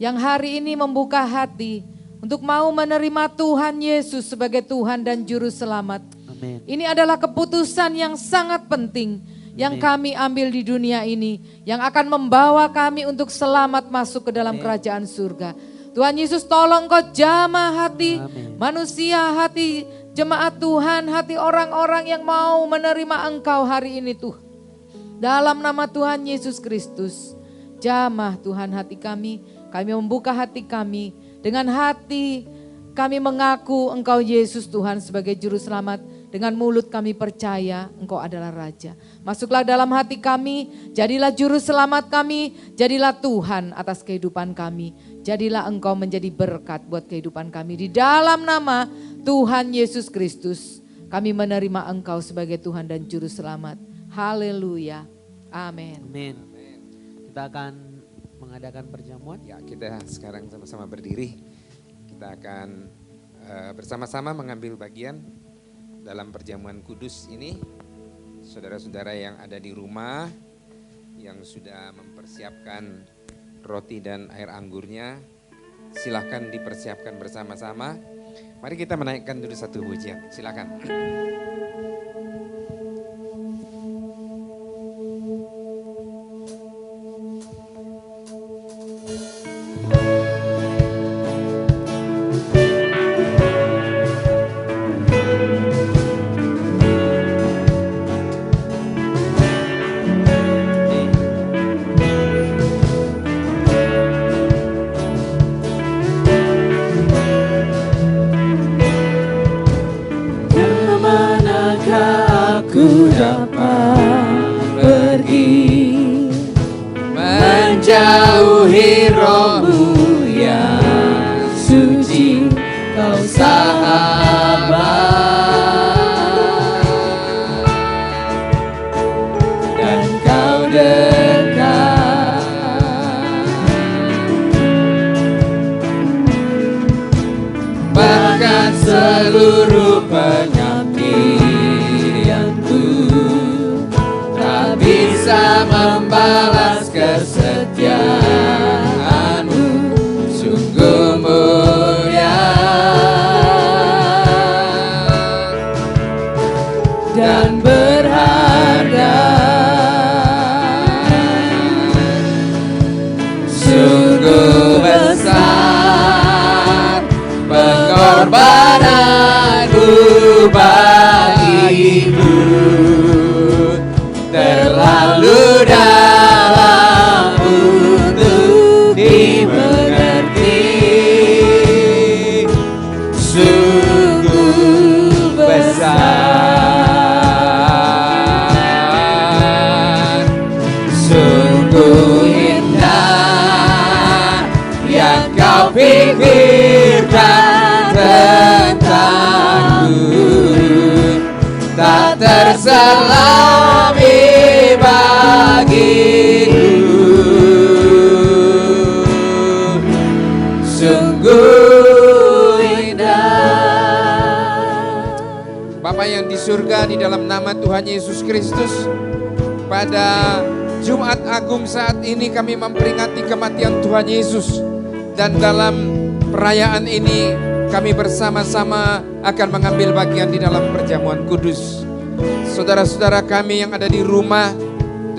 yang hari ini membuka hati untuk mau menerima Tuhan Yesus sebagai Tuhan dan Juru Selamat. Amin. Ini adalah keputusan yang sangat penting yang kami ambil di dunia ini, yang akan membawa kami untuk selamat masuk ke dalam kerajaan surga. Tuhan Yesus, tolong Kau jamah hati manusia, hati jemaat Tuhan, hati orang-orang yang mau menerima Engkau hari ini Tuhan. Dalam nama Tuhan Yesus Kristus, jamah Tuhan hati kami membuka hati kami, dengan hati kami mengaku Engkau Yesus Tuhan sebagai Juru Selamat. Dengan mulut kami percaya Engkau adalah Raja. Masuklah dalam hati kami, jadilah Juru Selamat kami, jadilah Tuhan atas kehidupan kami. Jadilah Engkau menjadi berkat buat kehidupan kami. Di dalam nama Tuhan Yesus Kristus, kami menerima Engkau sebagai Tuhan dan Juru Selamat. Haleluya. Amin. Amin. Kita akan mengadakan perjamuan. Ya, kita sekarang sama-sama berdiri. Kita akan bersama-sama mengambil bagian dalam perjamuan kudus ini. Saudara-saudara yang ada di rumah, yang sudah mempersiapkan roti dan air anggurnya, silahkan dipersiapkan bersama-sama. Mari kita menaikkan dulu satu pujian, silakan. seluruh pengabdianku, tak bisa membalas kesetiaanmu, sungguh mulia dan berharga, sungguh besar pengorbananmu bagiku, terlalu dalam untuk dimengerti, sungguh besar, sungguh indah yang kau pikirkan tentangku, tak terselami bagiku, sungguh indah. Bapa yang di surga, di dalam nama Tuhan Yesus Kristus, pada Jumat Agung saat ini kami memperingati kematian Tuhan Yesus. Dan dalam perayaan ini kami bersama-sama akan mengambil bagian di dalam perjamuan kudus. Saudara-saudara kami yang ada di rumah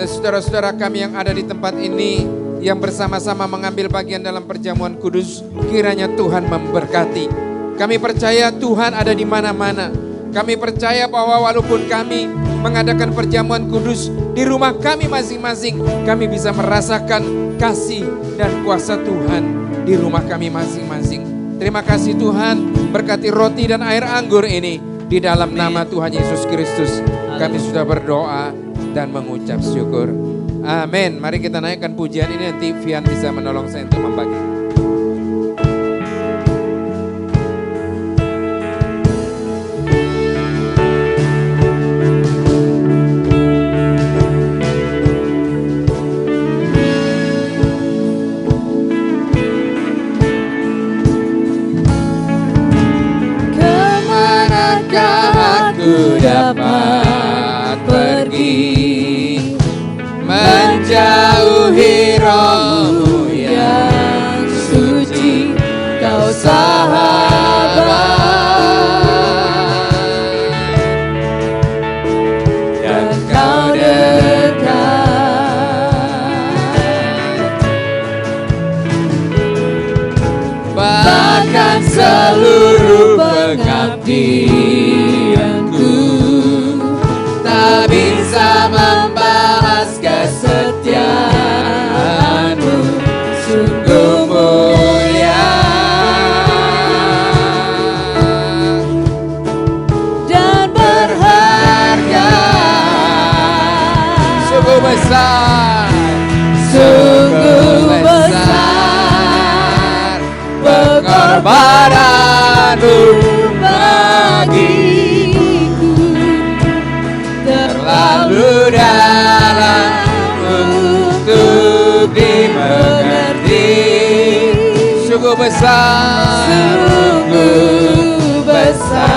dan saudara-saudara kami yang ada di tempat ini yang bersama-sama mengambil bagian dalam perjamuan kudus, kiranya Tuhan memberkati. Kami percaya Tuhan ada di mana-mana. Kami percaya bahwa walaupun kami mengadakan perjamuan kudus di rumah kami masing-masing, kami bisa merasakan kasih dan kuasa Tuhan di rumah kami masing-masing. Terima kasih Tuhan, berkati roti dan air anggur ini di dalam nama Tuhan Yesus Kristus. Kami sudah berdoa dan mengucap syukur. Amin. Mari kita naikkan pujian ini, nanti Vian bisa menolong saya untuk membagi. Dapat pergi menjauhi rohmu yang suci, kau sahabat dan kau dekat, bahkan seluruh pengabdianku tak bisa membalas kesetiaanmu, sungguh mulia dan berharga, sungguh besar, sungguh besar pengorbananmu bagiku, terlalu dalam untuk dimengerti, sungguh besar, sungguh besar,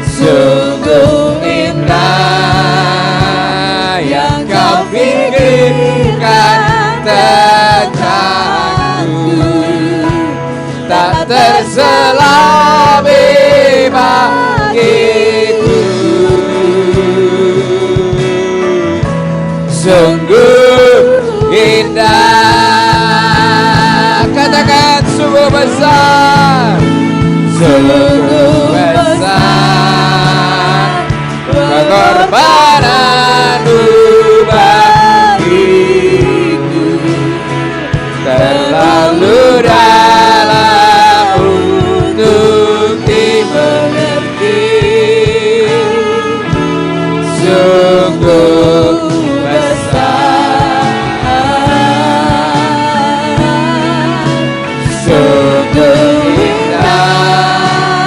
sungguh indah yang kau pikirkan tentangku, tak terselami bagiku, sungguh indah. Katakan sungguh besar, sungguh besar pengorbananmu bagiku, terlalu dalam untuk dimengerti, sungguh besar, sungguh indah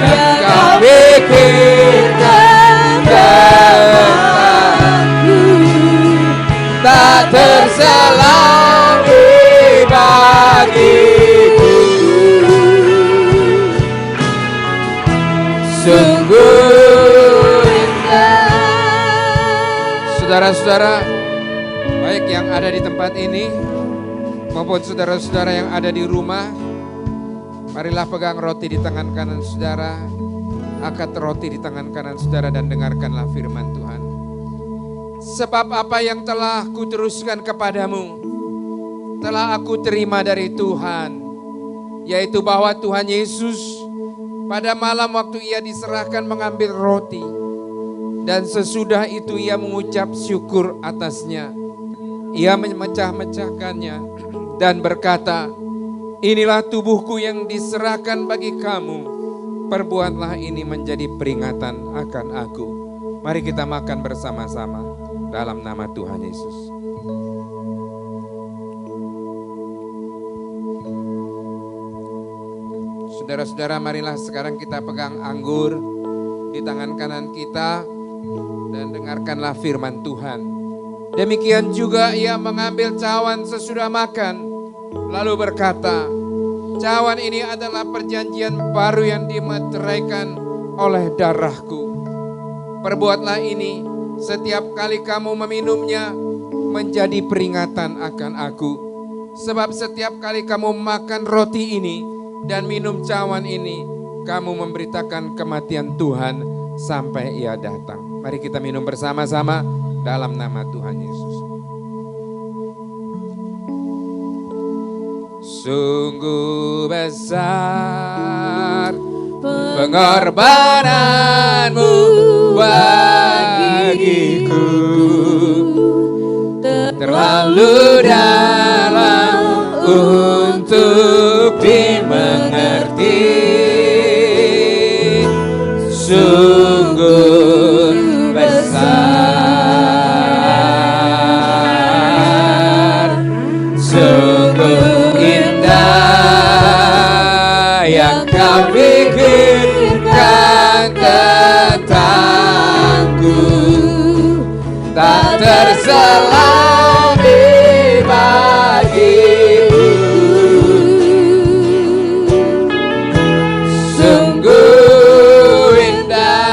yang kau pikirkan tentangku, tak terselami bagi Saudara-saudara, baik yang ada di tempat ini maupun saudara-saudara yang ada di rumah, marilah pegang roti di tangan kanan saudara, angkat roti di tangan kanan saudara dan dengarkanlah firman Tuhan. Sebab apa yang telah kuteruskan kepadamu, telah aku terima dari Tuhan, yaitu bahwa Tuhan Yesus pada malam waktu ia diserahkan mengambil roti, dan sesudah itu ia mengucap syukur atasnya. Ia memecah-mecahkannya dan berkata, inilah tubuhku yang diserahkan bagi kamu, perbuatlah ini menjadi peringatan akan aku. Mari kita makan bersama-sama dalam nama Tuhan Yesus. Saudara-saudara, marilah sekarang kita pegang anggur di tangan kanan kita dan dengarkanlah firman Tuhan. Demikian juga ia mengambil cawan sesudah makan, lalu berkata, cawan ini adalah perjanjian baru yang dimeteraikan oleh darahku. Perbuatlah ini setiap kali kamu meminumnya menjadi peringatan akan aku. Sebab setiap kali kamu makan roti ini dan minum cawan ini, kamu memberitakan kematian Tuhan sampai ia datang. Mari kita minum bersama-sama dalam nama Tuhan Yesus. Sungguh besar pengorbananmu bagiku, terlalu dalam untuk dimengerti. Sungguh besar, sungguh indah yang kau pikirkan tentangku, tak terselami bagiku. Sungguh indah,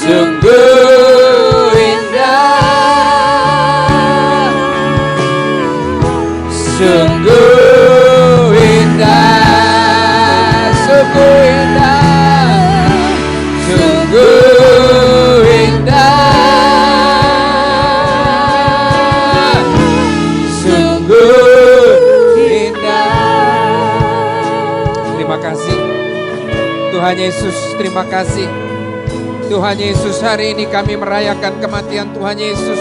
sungguh indah, sungguh indah, sungguh indah, sungguh indah, sungguh indah. Terima kasih Tuhan Yesus, terima kasih Tuhan Yesus. Hari ini kami merayakan kematian Tuhan Yesus.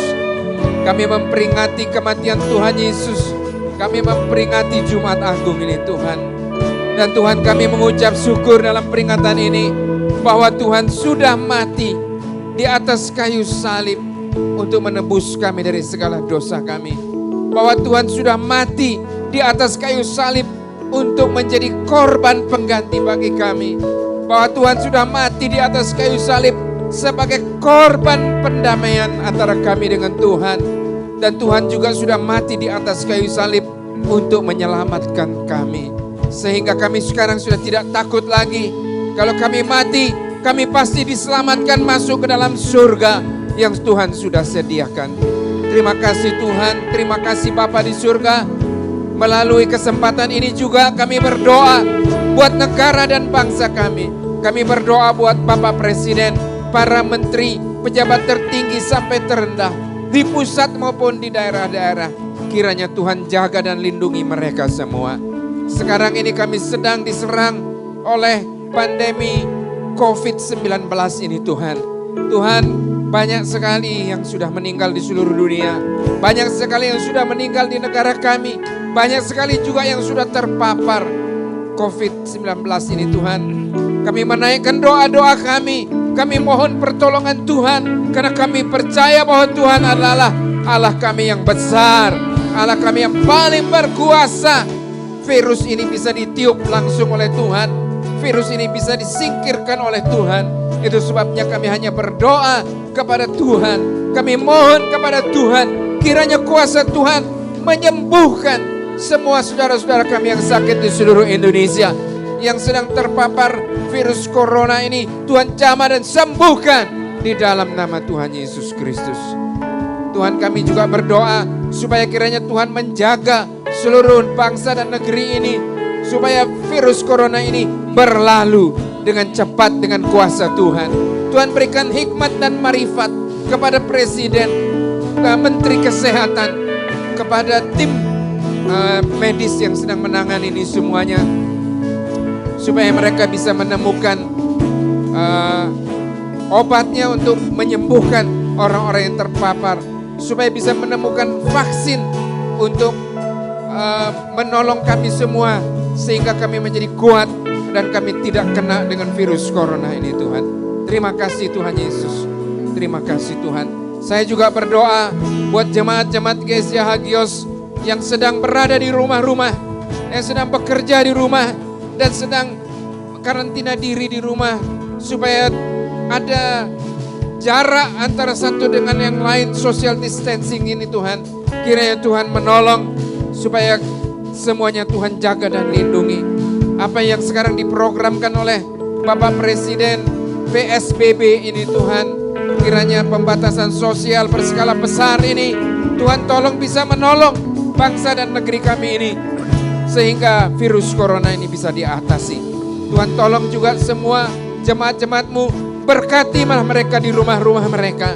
Kami memperingati kematian Tuhan Yesus. Kami memperingati Jumat Agung ini Tuhan. Dan Tuhan, kami mengucap syukur dalam peringatan ini bahwa Tuhan sudah mati di atas kayu salib untuk menebus kami dari segala dosa kami. Bahwa Tuhan sudah mati di atas kayu salib untuk menjadi korban pengganti bagi kami. Bahwa Tuhan sudah mati di atas kayu salib sebagai korban pendamaian antara kami dengan Tuhan. Dan Tuhan juga sudah mati di atas kayu salib untuk menyelamatkan kami. Sehingga kami sekarang sudah tidak takut lagi. Kalau kami mati, kami pasti diselamatkan masuk ke dalam surga yang Tuhan sudah sediakan. Terima kasih Tuhan, terima kasih Bapa di surga. Melalui kesempatan ini juga kami berdoa buat negara dan bangsa kami. Kami berdoa buat Bapak Presiden, para menteri, pejabat tertinggi sampai terendah, di pusat maupun di daerah-daerah. Kiranya Tuhan jaga dan lindungi mereka semua. Sekarang ini kami sedang diserang oleh pandemi COVID-19 ini Tuhan. Tuhan, banyak sekali yang sudah meninggal di seluruh dunia. Banyak sekali yang sudah meninggal di negara kami. Banyak sekali juga yang sudah terpapar COVID-19 ini Tuhan. Kami menaikkan doa-doa kami. Kami mohon pertolongan Tuhan. Karena kami percaya bahwa Tuhan adalah Allah kami yang besar. Allah kami yang paling berkuasa. Virus ini bisa ditiup langsung oleh Tuhan. Virus ini bisa disingkirkan oleh Tuhan. Itu sebabnya kami hanya berdoa kepada Tuhan. Kami mohon kepada Tuhan. Kiranya kuasa Tuhan menyembuhkan semua saudara-saudara kami yang sakit di seluruh Indonesia. yang sedang terpapar virus corona ini, Tuhan jamah dan sembuhkan di dalam nama Tuhan Yesus Kristus. Tuhan, kami juga berdoa supaya kiranya Tuhan menjaga seluruh bangsa dan negeri ini, supaya virus corona ini berlalu dengan cepat dengan kuasa Tuhan. Tuhan, berikan hikmat dan marifat kepada Presiden, Menteri Kesehatan, kepada tim medis yang sedang menangani ini semuanya, supaya mereka bisa menemukan obatnya untuk menyembuhkan orang-orang yang terpapar, supaya bisa menemukan vaksin untuk menolong kami semua, sehingga kami menjadi kuat dan kami tidak kena dengan virus corona ini Tuhan. Terima kasih Tuhan Yesus. Terima kasih Tuhan. Saya juga berdoa buat jemaat-jemaat GSIA Hagios yang sedang berada di rumah-rumah, yang sedang bekerja di rumah, dan sedang karantina diri di rumah, supaya ada jarak antara satu dengan yang lain, social distancing ini Tuhan. Kiranya Tuhan menolong supaya semuanya Tuhan jaga dan lindungi. Apa yang sekarang diprogramkan oleh Bapak Presiden PSBB ini Tuhan, kiranya pembatasan sosial berskala besar ini Tuhan tolong bisa menolong bangsa dan negeri kami ini, sehingga virus corona ini bisa diatasi. Tuhan, tolong juga semua jemaat-jemaat-Mu, berkati malah mereka di rumah-rumah mereka.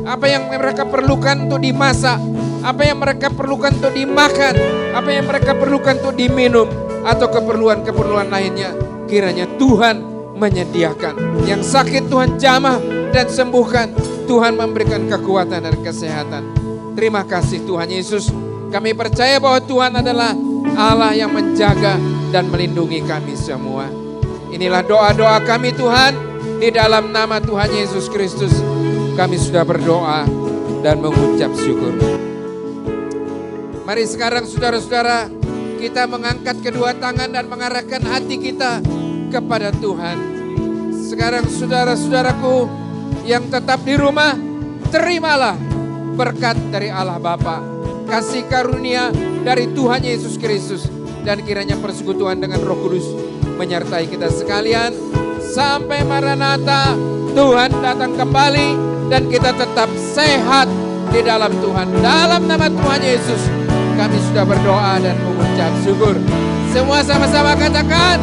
Apa yang mereka perlukan untuk dimasak, apa yang mereka perlukan untuk dimakan, apa yang mereka perlukan untuk diminum, atau keperluan-keperluan lainnya, kiranya Tuhan menyediakan. Yang sakit Tuhan jamah dan sembuhkan. Tuhan memberikan kekuatan dan kesehatan. Terima kasih Tuhan Yesus. Kami percaya bahwa Tuhan adalah Allah yang menjaga dan melindungi kami semua. Inilah doa-doa kami Tuhan, di dalam nama Tuhan Yesus Kristus. Kami sudah berdoa dan mengucap syukur. Mari sekarang saudara-saudara, kita mengangkat kedua tangan dan mengarahkan hati kita kepada Tuhan. Sekarang saudara-saudaraku yang tetap di rumah, terimalah berkat dari Allah Bapa, kasih karunia dari Tuhan Yesus Kristus, dan kiranya persekutuan dengan Roh Kudus menyertai kita sekalian sampai Maranatha, Tuhan datang kembali dan kita tetap sehat di dalam Tuhan. Dalam nama Tuhan Yesus kami sudah berdoa dan mengucap syukur. Semua sama-sama katakan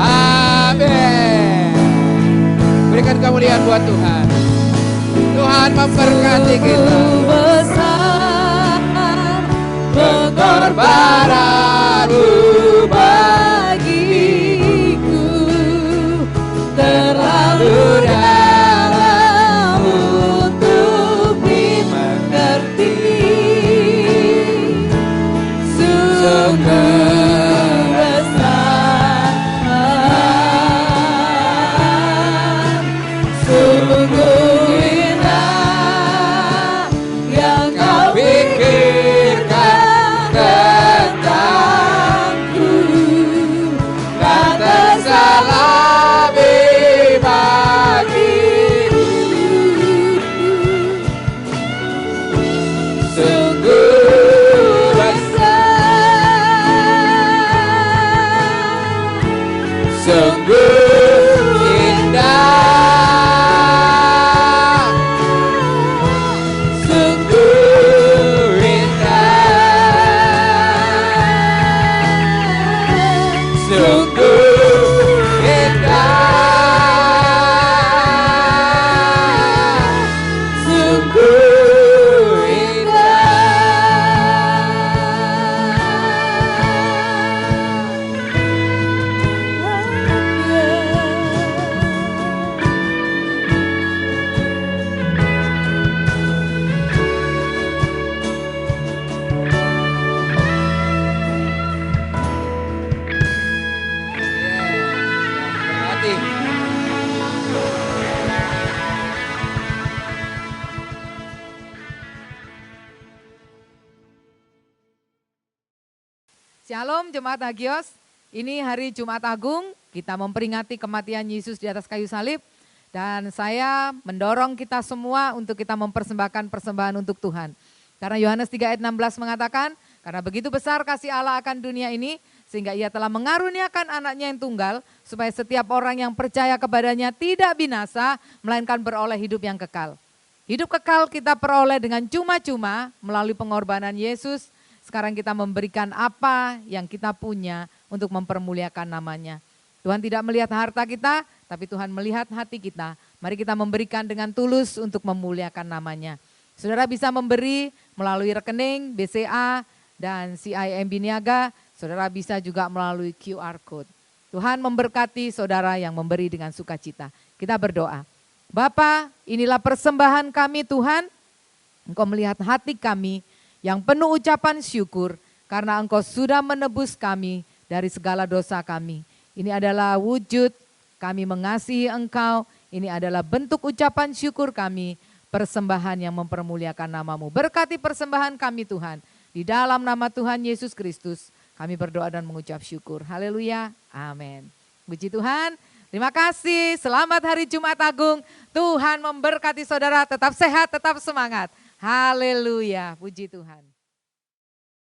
amin. Berikan kemuliaan buat Tuhan. Tuhan memberkati kita. Pengorbananmu bagiku terlalu dalam untuk dimengerti. Sungguh besar, sungguh indah yang kau pikirkan tentangku, tak terselami bagiku. Sungguh besar, sungguh indah, sungguh indah, sungguh indah, sungguh Berhati. Shalom Jemaat Hagios, ini hari Jumat Agung, kita memperingati kematian Yesus di atas kayu salib. Dan saya mendorong kita semua untuk kita mempersembahkan persembahan untuk Tuhan. Karena Yohanes 3 ayat 16 mengatakan, karena begitu besar kasih Allah akan dunia ini, sehingga ia telah mengaruniakan anaknya yang tunggal, supaya setiap orang yang percaya kepadanya tidak binasa, melainkan beroleh hidup yang kekal. Hidup kekal kita peroleh dengan cuma-cuma melalui pengorbanan Yesus. Sekarang kita memberikan apa yang kita punya untuk mempermuliakan namanya. Tuhan tidak melihat harta kita, tapi Tuhan melihat hati kita. Mari kita memberikan dengan tulus untuk memuliakan namanya. Saudara bisa memberi melalui rekening BCA dan CIMB Niaga. Saudara bisa juga melalui QR Code. Tuhan memberkati saudara yang memberi dengan sukacita. Kita berdoa. Bapa, inilah persembahan kami Tuhan. Engkau melihat hati kami yang penuh ucapan syukur karena Engkau sudah menebus kami dari segala dosa kami. Ini adalah wujud kami mengasihi Engkau. Ini adalah bentuk ucapan syukur kami, persembahan yang mempermuliakan nama-Mu. Berkati persembahan kami Tuhan. Di dalam nama Tuhan Yesus Kristus kami berdoa dan mengucap syukur. Haleluya. Amin. Puji Tuhan. Terima kasih. Selamat hari Jumat Agung. Tuhan memberkati saudara. Tetap sehat, tetap semangat. Haleluya. Puji Tuhan.